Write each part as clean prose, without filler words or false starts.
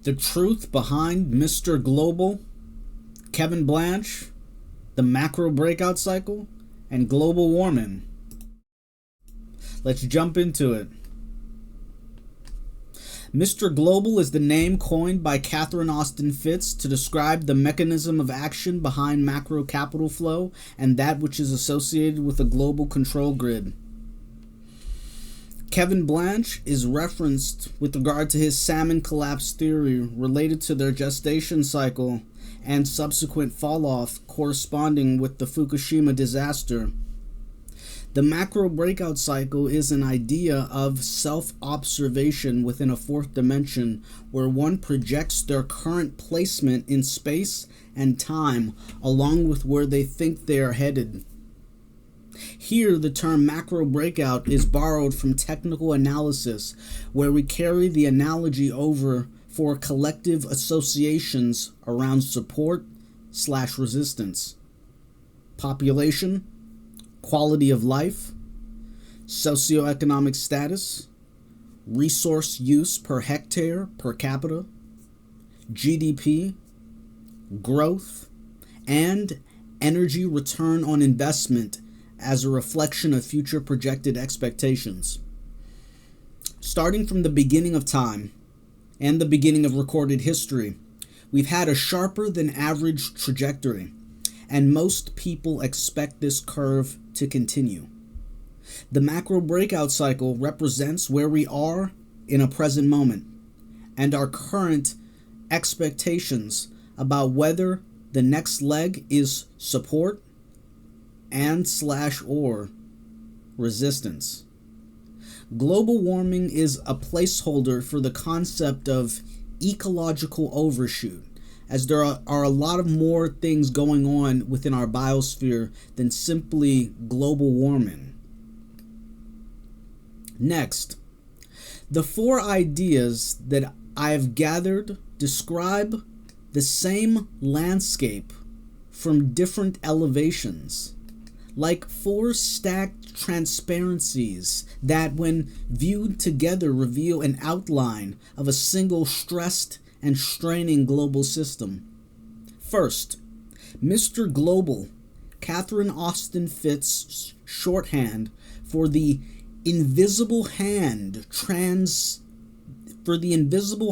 The truth behind Mr. Global, Kevin Blanch, the macro-breakout cycle, and global warming. Let's jump into it. Mr. Global is the name coined by Catherine Austin-Fittz to describe the mechanism of action behind macro capital flow and that which is associated with a global control grid. Kevin Blanch is referenced with regard to his salmon collapse theory related to their gestation cycle and subsequent fall-off corresponding with the Fukushima disaster. The macro breakout cycle is an idea of self-observation within a fourth dimension where one projects their current placement in space and time along with where they think they are headed. Here, the term macro breakout is borrowed from technical analysis, where we carry the analogy over for collective associations around support/resistance, population, quality of life, socioeconomic status, resource use per hectare per capita, GDP, growth, and energy return on investment as a reflection of future projected expectations. Starting from the beginning of time and the beginning of recorded history, we've had a sharper than average trajectory, and most people expect this curve to continue. The macro breakout cycle represents where we are in a present moment and our current expectations about whether the next leg is support and/or resistance. Global warming is a placeholder for the concept of ecological overshoot, as there are a lot of more things going on within our biosphere than simply global warming. Next, the four ideas that I have gathered describe the same landscape from different elevations, like four stacked transparencies that, when viewed together, reveal an outline of a single stressed and straining global system. First, Mr. Global, Catherine Austin-Fittz shorthand for the invisible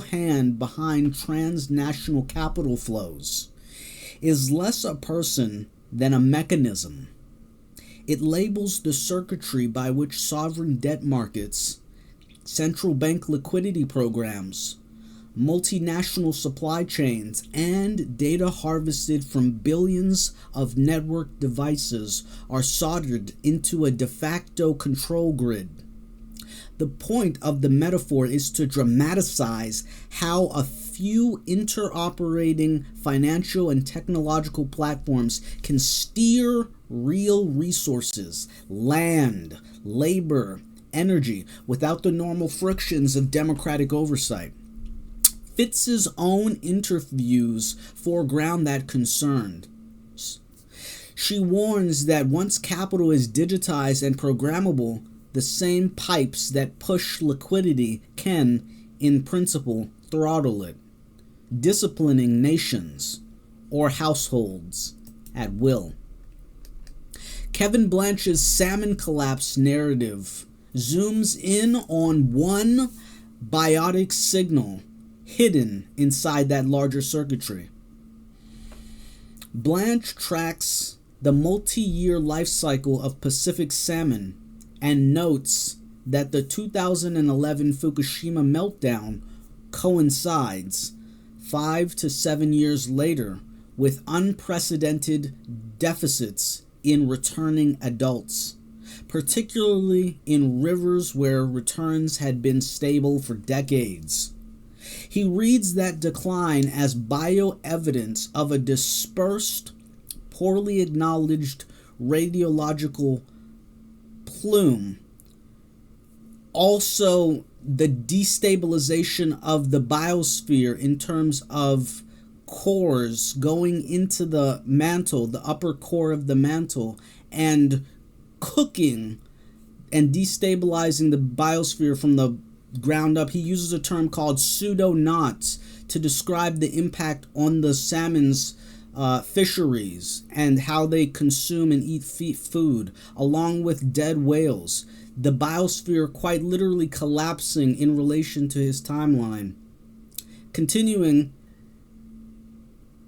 hand behind transnational capital flows, is less a person than a mechanism. It labels the circuitry by which sovereign debt markets, central bank liquidity programs, multinational supply chains, and data harvested from billions of network devices are soldered into a de facto control grid. The point of the metaphor is to dramatize how a few interoperating financial and technological platforms can steer real resources, land, labor, energy, without the normal frictions of democratic oversight. Fitz's own interviews foreground that concern. She warns that once capital is digitized and programmable, the same pipes that push liquidity can, in principle, throttle it, disciplining nations or households at will. Kevin Blanch's salmon collapse narrative zooms in on one biotic signal hidden inside that larger circuitry. Blanch tracks the multi-year life cycle of Pacific salmon and notes that the 2011 Fukushima meltdown coincides 5 to 7 years later with unprecedented deficits in returning adults, particularly in rivers where returns had been stable for decades. He reads that decline as bioevidence of a dispersed, poorly acknowledged radiological plume. Also, the destabilization of the biosphere in terms of cores going into the mantle, the upper core of the mantle, and cooking and destabilizing the biosphere from the ground up. He uses a term called pseudo-knots to describe the impact on the salmon's fisheries and how they consume and eat food, along with dead whales. The biosphere quite literally collapsing in relation to his timeline. Continuing,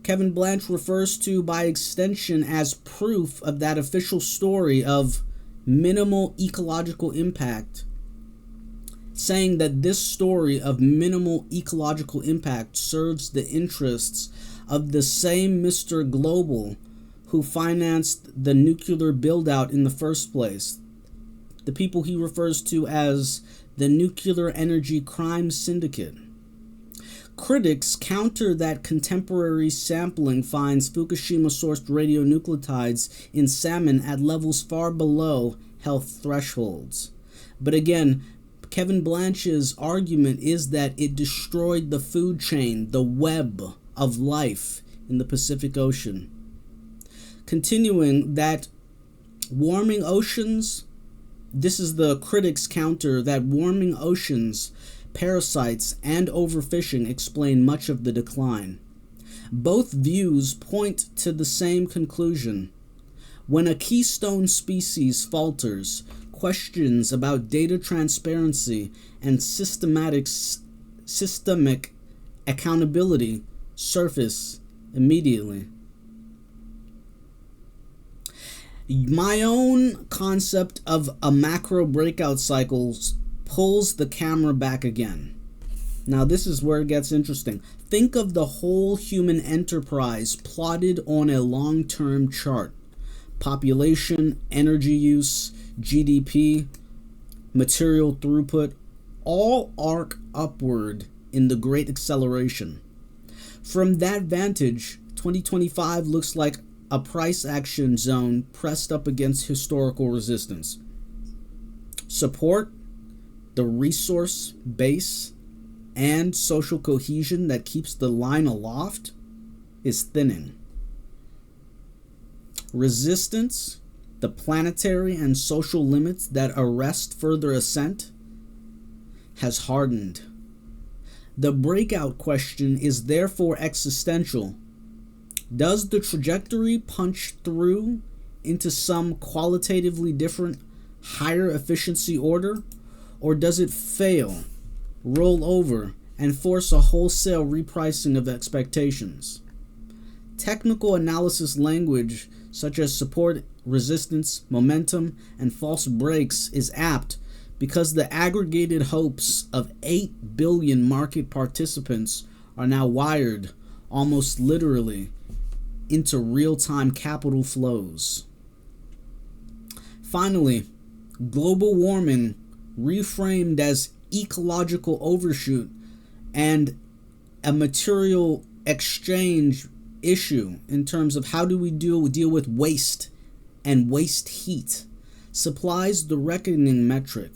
Kevin Blanch refers to, by extension, as proof of that official story of minimal ecological impact, saying that this story of minimal ecological impact serves the interests of the same Mr. Global who financed the nuclear build-out in the first place, the people he refers to as the Nuclear Energy Crime Syndicate. Critics counter that contemporary sampling finds Fukushima-sourced radionuclides in salmon at levels far below health thresholds. But again, Kevin Blanch's argument is that it destroyed the food chain, the web of life in the Pacific Ocean. Continuing, that warming oceans, this is the critics' counter, that warming oceans, parasites, and overfishing explain much of the decline. Both views point to the same conclusion. When a keystone species falters, questions about data transparency and systemic accountability surface immediately. My own concept of a macro breakout cycle pulls the camera back again. Now this is where it gets interesting. Think of the whole human enterprise plotted on a long-term chart. Population, energy use, GDP, material throughput, all arc upward in the Great Acceleration. From that vantage, 2025 looks like a price action zone pressed up against historical resistance. Support, the resource base, and social cohesion that keeps the line aloft is thinning. Resistance, the planetary and social limits that arrest further ascent, has hardened. The breakout question is therefore existential. Does the trajectory punch through into some qualitatively different, higher efficiency order, or does it fail, roll over, and force a wholesale repricing of expectations? Technical analysis language such as support, resistance, momentum, and false breaks is apt because the aggregated hopes of 8 billion market participants are now wired, almost literally, into real-time capital flows. Finally, global warming, reframed as ecological overshoot and a material exchange issue in terms of how do we deal with waste and waste heat, supplies the reckoning metric.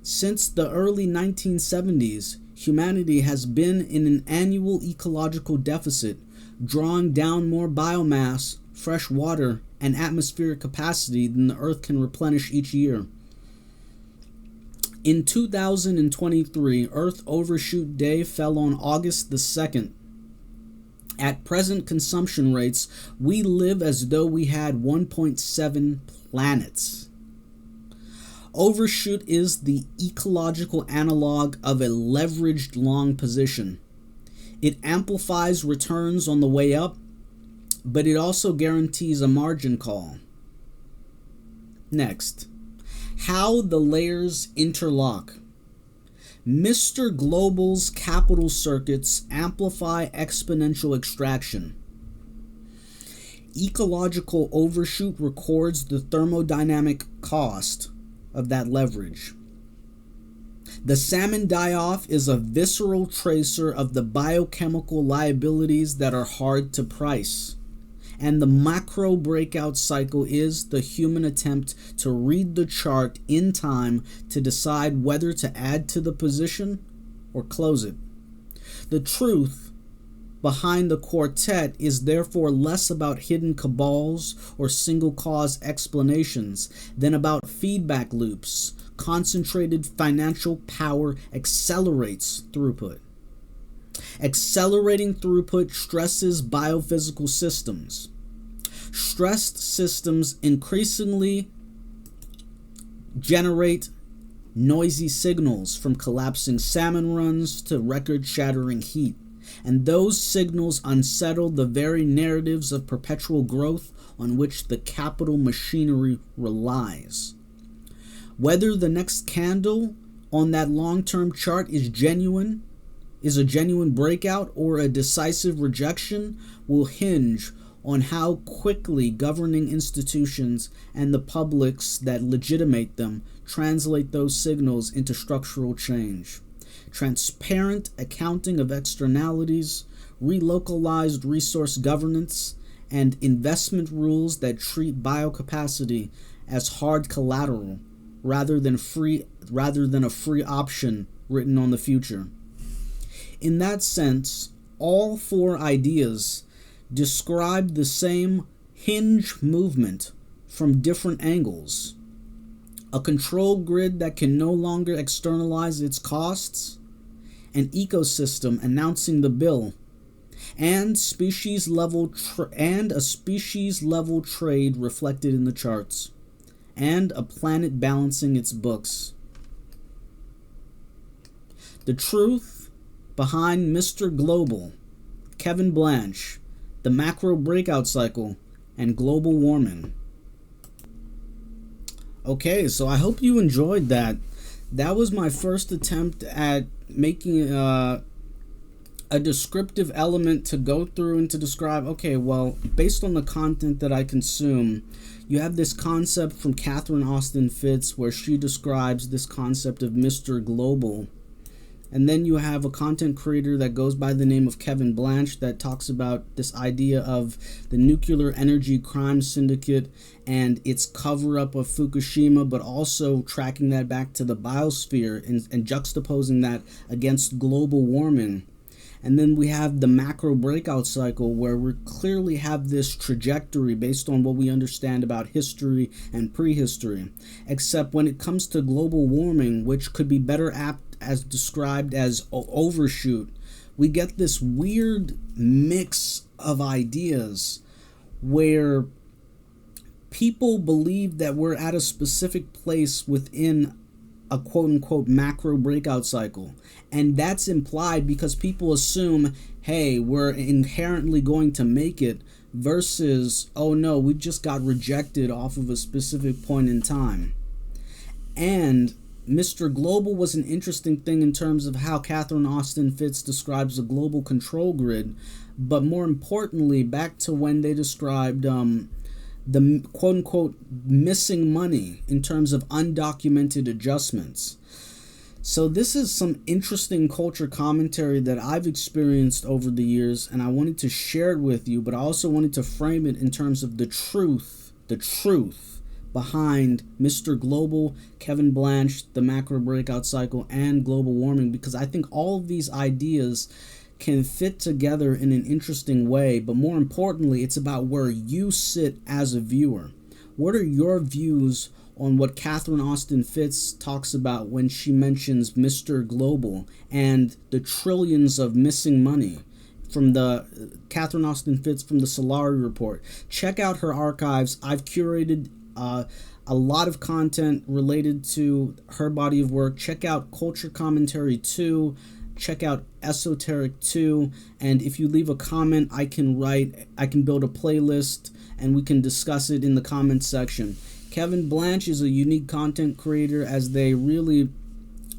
Since the early 1970s, humanity has been in an annual ecological deficit, drawing down more biomass, fresh water, and atmospheric capacity than the Earth can replenish each year. In 2023, Earth Overshoot Day fell on August the 2nd. At present consumption rates, we live as though we had 1.7 planets. Overshoot is the ecological analog of a leveraged long position. It amplifies returns on the way up, but it also guarantees a margin call. Next, how the layers interlock. Mr. Global's capital circuits amplify exponential extraction. Ecological overshoot records the thermodynamic cost of that leverage. The salmon die-off is a visceral tracer of the biochemical liabilities that are hard to price. And the macro-breakout cycle is the human attempt to read the chart in time to decide whether to add to the position or close it. The truth behind the quartet is therefore less about hidden cabals or single cause explanations than about feedback loops, concentrated financial power accelerates throughput. Accelerating throughput stresses biophysical systems. Stressed systems increasingly generate noisy signals, from collapsing salmon runs to record-shattering heat. And those signals unsettle the very narratives of perpetual growth on which the capital machinery relies. Whether the next candle on that long-term chart is a genuine breakout or a decisive rejection will hinge on how quickly governing institutions and the publics that legitimate them translate those signals into structural change. Transparent accounting of externalities, relocalized resource governance, and investment rules that treat biocapacity as hard collateral rather than a free option written on the future. In that sense, all four ideas describe the same hinge movement from different angles. A control grid that can no longer externalize its costs, an ecosystem announcing the bill, and a species level trade reflected in the charts, and a planet balancing its books. The truth behind Mr. Global, Kevin Blanch, the macro-breakout cycle, and global warming. Okay, so I hope you enjoyed that. That was my first attempt at making a descriptive element to go through and to describe, okay, well, based on the content that I consume, you have this concept from Catherine Austin-Fittz where she describes this concept of Mr. Global. And then you have a content creator that goes by the name of Kevin Blanch that talks about this idea of the nuclear energy crime syndicate and its cover-up of Fukushima, but also tracking that back to the biosphere and juxtaposing that against global warming. And then we have the macro-breakout cycle where we clearly have this trajectory based on what we understand about history and prehistory. Except when it comes to global warming, which could be better apt as described as overshoot, we get this weird mix of ideas where people believe that we're at a specific place within a quote-unquote macro breakout cycle, and that's implied because people assume, hey, we're inherently going to make it, versus, oh no, we just got rejected off of a specific point in time. And Mr. Global was an interesting thing in terms of how Catherine Austin-Fittz describes a global control grid, but more importantly, back to when they described the quote-unquote missing money in terms of undocumented adjustments. So this is some interesting culture commentary that I've experienced over the years, and I wanted to share it with you, but I also wanted to frame it in terms of the truth behind Mr. Global, Kevin Blanch, the macro breakout cycle, and global warming, because I think all of these ideas can fit together in an interesting way, but more importantly, it's about where you sit as a viewer. What are your views on what Catherine Austin-Fittz talks about when she mentions Mr. Global and the trillions of missing money from the Catherine Austin-Fittz from the Solari Report? Check out her archives. I've curated a lot of content related to her body of work. Check out Culture Commentary 2. Check out Esoteric 2. And if you leave a comment, I can build a playlist and we can discuss it in the comments section. Kevin Blanch is a unique content creator as they really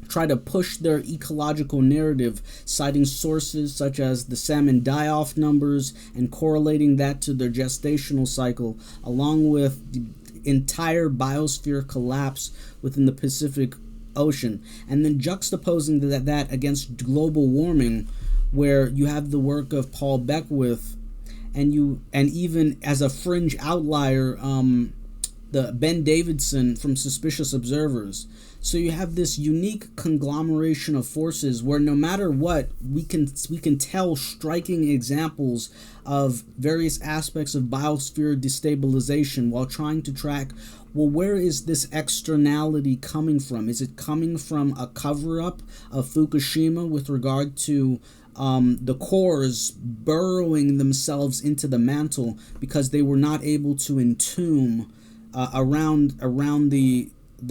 try to push their ecological narrative, citing sources such as the salmon die-off numbers and correlating that to their gestational cycle, along with the entire biosphere collapse within the Pacific Ocean, and then juxtaposing that against global warming, where you have the work of Paul Beckwith, and even as a fringe outlier, the Ben Davidson from Suspicious Observers. So you have this unique conglomeration of forces where no matter what, we can tell striking examples of various aspects of biosphere destabilization while trying to track well, where is this externality coming from? Is it coming from a cover-up of Fukushima with regard to the cores burrowing themselves into the mantle because they were not able to entomb around the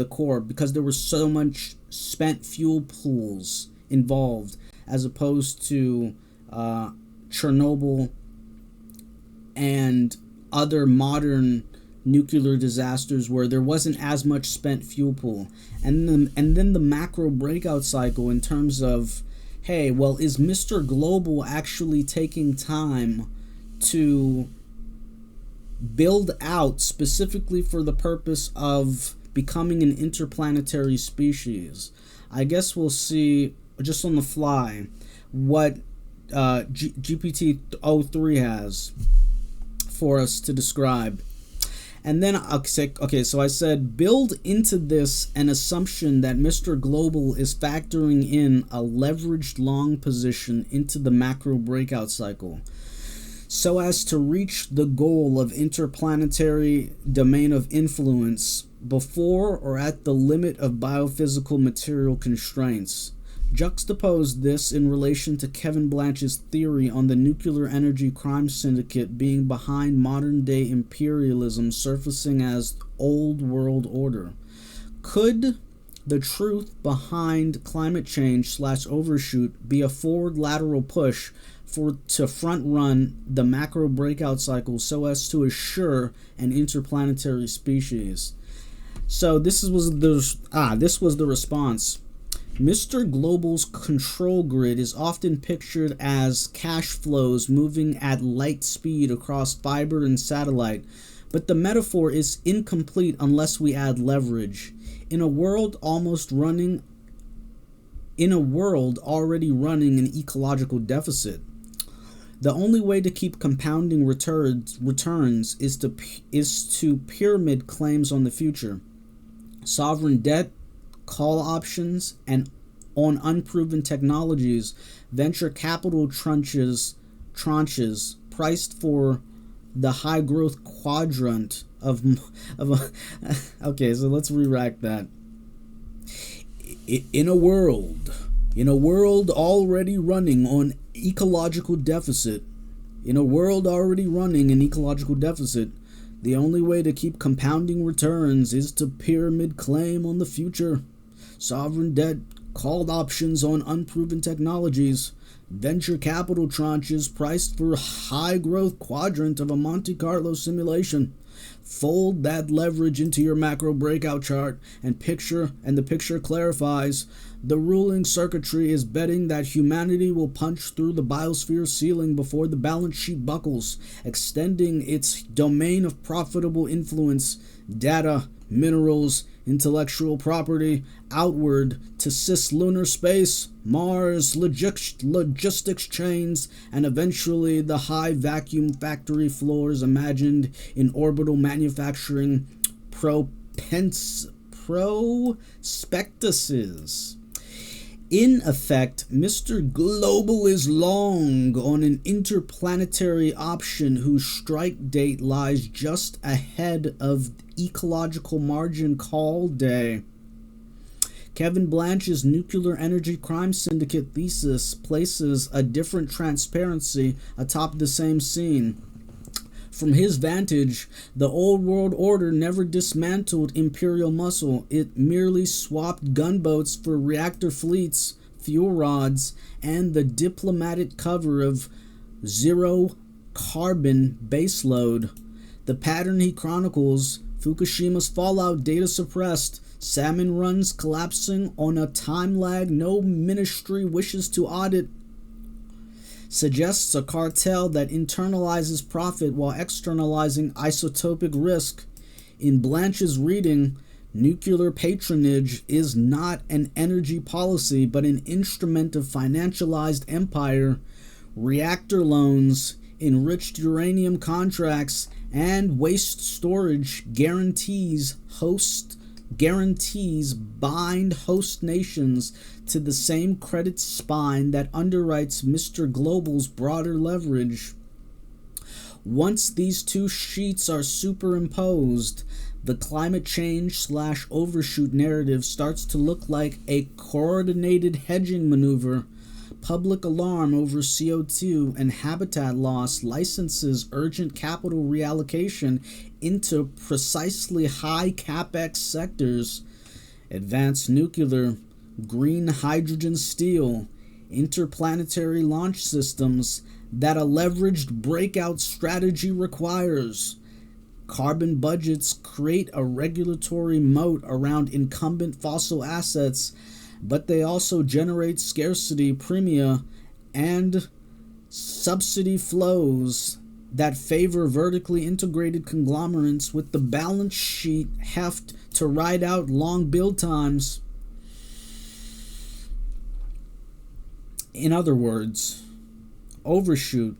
core, because there was so much spent fuel pools involved, as opposed to Chernobyl and other modern nuclear disasters where there wasn't as much spent fuel pool. And then the macro breakout cycle in terms of, hey, well, is Mr. Global actually taking time to build out specifically for the purpose of becoming an interplanetary species? I guess we'll see just on the fly what GPT-03 has for us to describe. And then, okay, so I said build into this an assumption that Mr. Global is factoring in a leveraged long position into the macro breakout cycle so as to reach the goal of interplanetary domain of influence before or at the limit of biophysical material constraints. Juxtapose this in relation to Kevin Blanch's theory on the nuclear energy crime syndicate being behind modern-day imperialism surfacing as old world order. Could the truth behind climate change / overshoot be a forward lateral push to front-run the macro breakout cycle so as to assure an interplanetary species? So this was the response. Mr. Global's control grid is often pictured as cash flows moving at light speed across fiber and satellite, but the metaphor is incomplete unless we add leverage. In a world already running an ecological deficit, the only way to keep compounding returns is to pyramid claims on the future. Sovereign debt, call options, and on unproven technologies, venture capital tranches priced for the high growth quadrant of okay, so let's re-rack that. In a world already running an ecological deficit, the only way to keep compounding returns is to pyramid claim on the future. Sovereign debt, called options on unproven technologies, venture capital tranches priced for high growth quadrant of a Monte Carlo simulation. Fold that leverage into your macro breakout chart and the picture clarifies. The ruling circuitry is betting that humanity will punch through the biosphere ceiling before the balance sheet buckles, extending its domain of profitable influence, data, minerals, intellectual property, outward to cislunar space, Mars, logistics chains, and eventually the high vacuum factory floors imagined in orbital manufacturing prospectuses. In effect, Mr. Global is long on an interplanetary option whose strike date lies just ahead of ecological margin call day. Kevin Blanch's nuclear energy crime syndicate thesis places a different transparency atop the same scene. From his vantage, the old world order never dismantled imperial muscle. It merely swapped gunboats for reactor fleets, fuel rods, and the diplomatic cover of zero carbon baseload. The pattern he chronicles, Fukushima's fallout data suppressed, salmon runs collapsing on a time lag no ministry wishes to audit, suggests a cartel that internalizes profit while externalizing isotopic risk. In Blanch's reading, nuclear patronage is not an energy policy but an instrument of financialized empire. Reactor loans, enriched uranium contracts, and waste storage guarantees bind host nations to the same credit spine that underwrites Mr. Global's broader leverage. Once these two sheets are superimposed, The climate change / overshoot narrative starts to look like a coordinated hedging maneuver. Public alarm over CO2 and habitat loss licenses urgent capital reallocation into precisely high capex sectors. Advanced nuclear, green hydrogen steel, interplanetary launch systems that a leveraged breakout strategy requires. Carbon budgets create a regulatory moat around incumbent fossil assets, but they also generate scarcity premia and subsidy flows that favor vertically integrated conglomerates with the balance sheet heft to ride out long build times. In other words, overshoot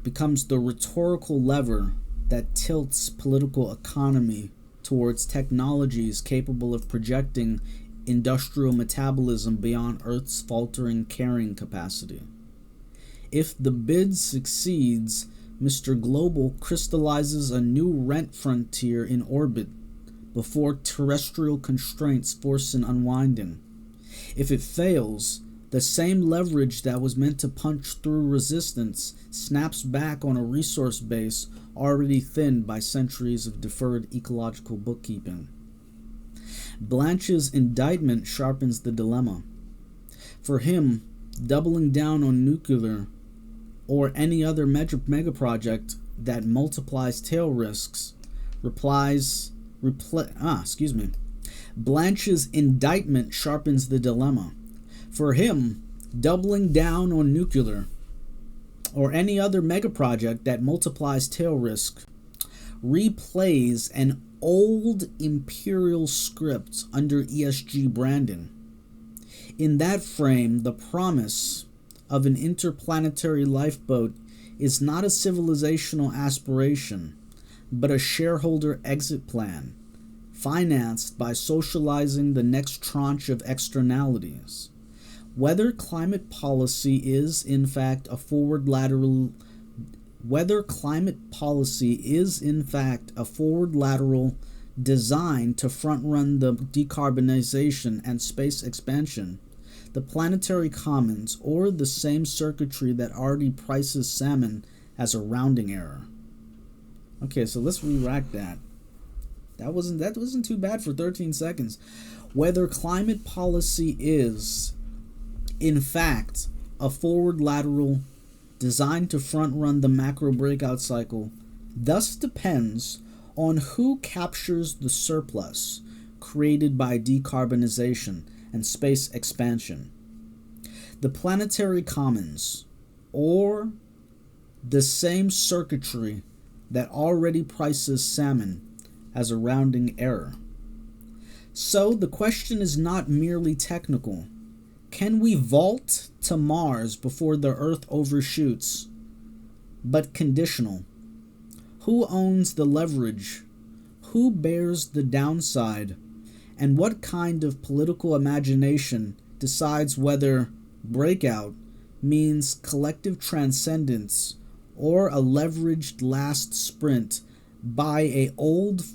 becomes the rhetorical lever that tilts political economy towards technologies capable of projecting industrial metabolism beyond Earth's faltering carrying capacity. If the bid succeeds, Mr. Global crystallizes a new rent frontier in orbit before terrestrial constraints force an unwinding. If it fails, the same leverage that was meant to punch through resistance snaps back on a resource base already thinned by centuries of deferred ecological bookkeeping. Blanch's indictment sharpens the dilemma. For him, doubling down on nuclear or any other mega project that multiplies tail risks Blanch's indictment sharpens the dilemma. For him, doubling down on nuclear or any other mega project that multiplies tail risk replays an old imperial script under ESG branding. In that frame, the promise of an interplanetary lifeboat is not a civilizational aspiration, but a shareholder exit plan, financed by socializing the next tranche of externalities. Whether climate policy is in fact a forward lateral design to front-run the decarbonization and space expansion, the planetary commons, or the same circuitry that already prices salmon as a rounding error. Okay, so let's re-rack that. That wasn't too bad for 13 seconds. Whether climate policy is in fact a forward lateral designed to front-run the macro-breakout cycle thus depends on who captures the surplus created by decarbonization and space expansion. The planetary commons, or the same circuitry that already prices salmon as a rounding error. So the question is not merely technical. Can we vault to Mars before the Earth overshoots? But conditional. Who owns the leverage? Who bears the downside? And what kind of political imagination decides whether breakout means collective transcendence or a leveraged last sprint by a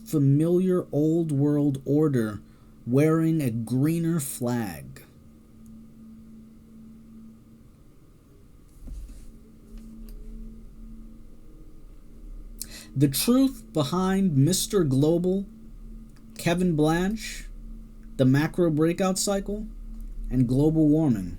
familiar old world order wearing a greener flag? The truth behind Mr. Global, Kevin Blanch, the macro breakout cycle, and global warming.